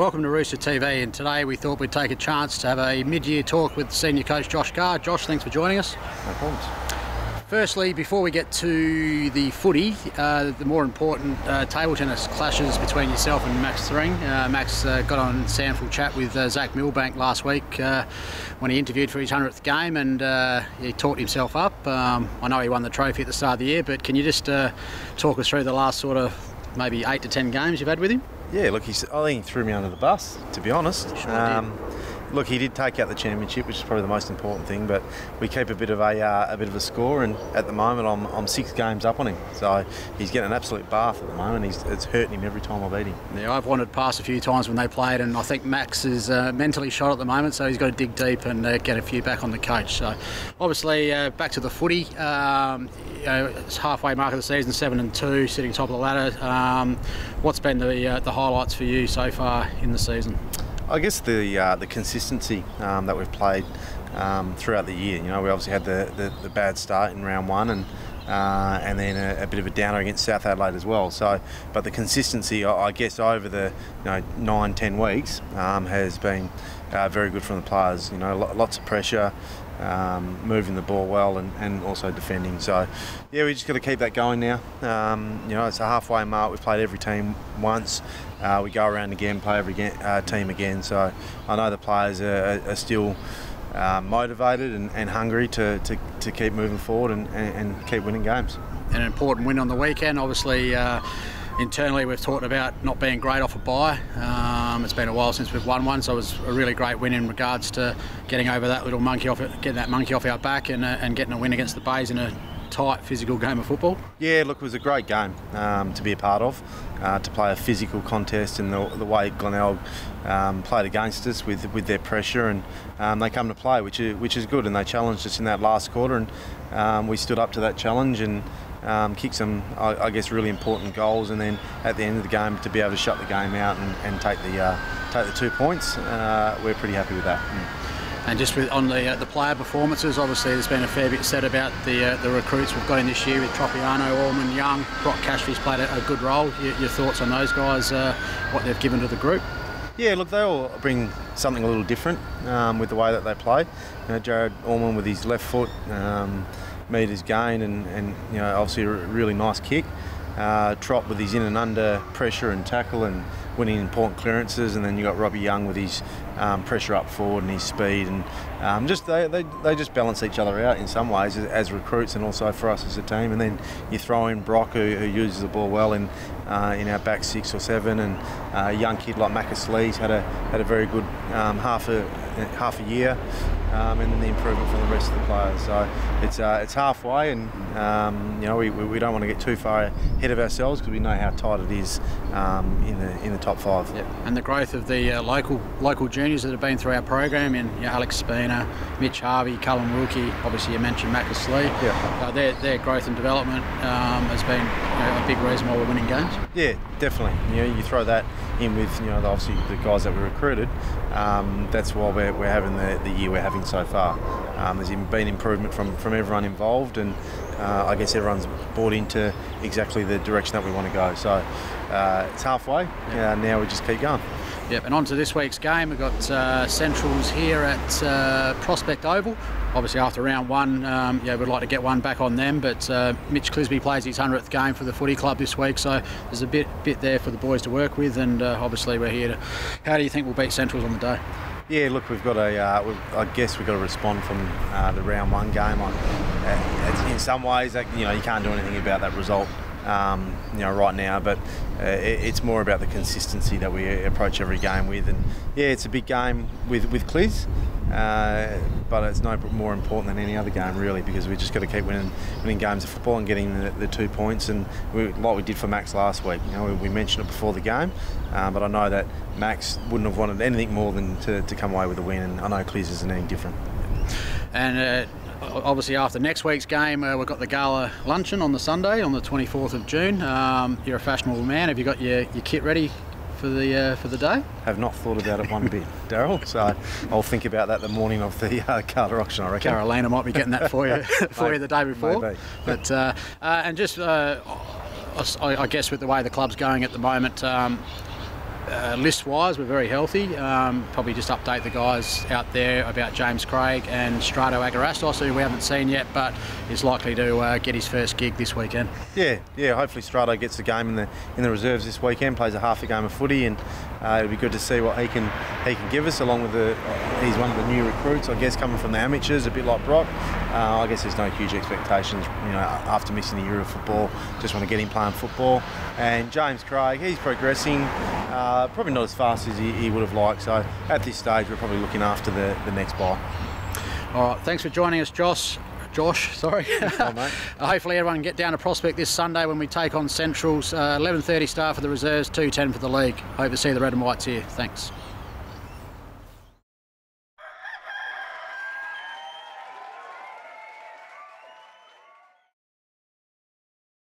Welcome to Rooster TV, and today we thought we'd take a chance to have a mid-year talk with senior coach Josh Carr. Josh, thanks for joining us. No problems. Firstly, before we get to the footy, the more important table tennis clashes between yourself and Max Thring. Max got on Sandful chat with Zach Milbank last week when he interviewed for his 100th game, and he talked himself up. I know he won the trophy at the start of the year, but can you just talk us through the last sort of maybe 8 to 10 games you've had with him? Yeah, look, I think he threw me under the bus, to be honest. Sure did. Look, he did take out the championship, which is probably the most important thing. But we keep a bit of a score, and at the moment I'm 6 games up on him. So he's getting an absolute bath at the moment. It's hurting him every time I beat him. Yeah, I've wandered past a few times when they played, and I think Max is mentally shot at the moment, so he's got to dig deep and get a few back on the coach. So obviously back to the footy. It's halfway mark of the season, 7-2, sitting top of the ladder. What's been the highlights for you so far in the season? I guess the consistency that we've played throughout the year. You know, we obviously had the bad start in round 1 and then a bit of a downer against South Adelaide as well. So, but the consistency, I guess, over the 9-10 weeks has been very good from the players. You know, lots of pressure, moving the ball well, and also defending. So, yeah, we just got to keep that going now. You know, it's a halfway mark. We've played every team once. We go around again, play every team again. So I know the players are still motivated and hungry to keep moving forward and keep winning games. An important win on the weekend. Obviously, internally we've talked about not being great off a bye. It's been a while since we've won one, so it was a really great win in regards to getting over that little monkey off, getting that monkey off our back, and getting a win against the Bays in a tight physical game of football. Yeah, look, it was a great game to be a part of, to play a physical contest, and the way Glenelg played against us with their pressure, and they come to play, which is good, and they challenged us in that last quarter, and we stood up to that challenge and kicked some, I guess, really important goals, and then at the end of the game to be able to shut the game out and take the 2 points, we're pretty happy with that. And just on the player performances, obviously there's been a fair bit said about the recruits we've got in this year with Tropiano, Allman, Young. Brock Cashby's played a good role. Your thoughts on those guys, what they've given to the group? Yeah, look, they all bring something a little different with the way that they play. You know, Jared Allman with his left foot, metres gain, and obviously a really nice kick. Trop with his in and under pressure and tackle and winning important clearances, and then you got Robbie Young with his pressure up forward and his speed, and they just balance each other out in some ways as recruits, and also for us as a team. And then you throw in Brock, who uses the ball well in our back 6 or 7, and a young kid like Macus Lee's had a very good half a year. And then the improvement from the rest of the players. So it's halfway, and we don't want to get too far ahead of ourselves because we know how tight it is in the top 5. Yep. And the growth of the local juniors that have been through our program, in Alex Spina, Mitch Harvey, Cullen Wilkie, obviously you mentioned Macus Lee. Yeah. Their growth and development has been a big reason why we're winning games. Yeah, definitely. You throw that in with obviously the guys that we recruited. That's why we're having the year we're having so far. There's been improvement from everyone involved, and I guess everyone's bought into exactly the direction that we want to go. So it's halfway. Now we just keep going. Yep, and on to this week's game. We've got Centrals here at Prospect Oval. Obviously after round 1, we'd like to get one back on them, but Mitch Clisby plays his 100th game for the footy club this week, so there's a bit there for the boys to work with, and obviously we're here to... How do you think we'll beat Centrals on the day? Yeah, look, we've got I guess we've got to respond from the round 1 game. In some ways, you can't do anything about that result, right now, but it's more about the consistency that we approach every game with. And yeah, it's a big game with Clis, but it's no more important than any other game really, because we just got to keep winning games of football and getting the 2 points, and like we did for Max last week. We mentioned it before the game, but I know that Max wouldn't have wanted anything more than to come away with a win, and I know Clis isn't any different. And obviously after next week's game, we've got the gala luncheon on the Sunday, on the 24th of June. You're a fashionable man. Have you got your kit ready for the day? Have not thought about it one bit, Darryl. So I'll think about that the morning of the gala auction, I reckon. Carolina might be getting that for you you the day before. Maybe. But and just I guess with the way the club's going at the moment, list-wise, we're very healthy. Probably just update the guys out there about James Craig and Strato Agarastos, who we haven't seen yet, but is likely to get his first gig this weekend. Yeah. Hopefully Strato gets a game in the reserves this weekend, plays a half a game of footy, and it'll be good to see what he can give us. Along with he's one of the new recruits, I guess, coming from the amateurs, a bit like Brock. I guess there's no huge expectations, after missing a year of football. Just want to get him playing football. And James Craig, he's progressing, probably not as fast as he would have liked. So at this stage, we're probably looking after the next bye. All right, thanks for joining us, Josh. Sorry. Oh, mate. Hopefully everyone can get down to Prospect this Sunday when we take on Centrals. 11:30 start for the reserves, 2:10 for the league. Hope to see the red and whites here. Thanks.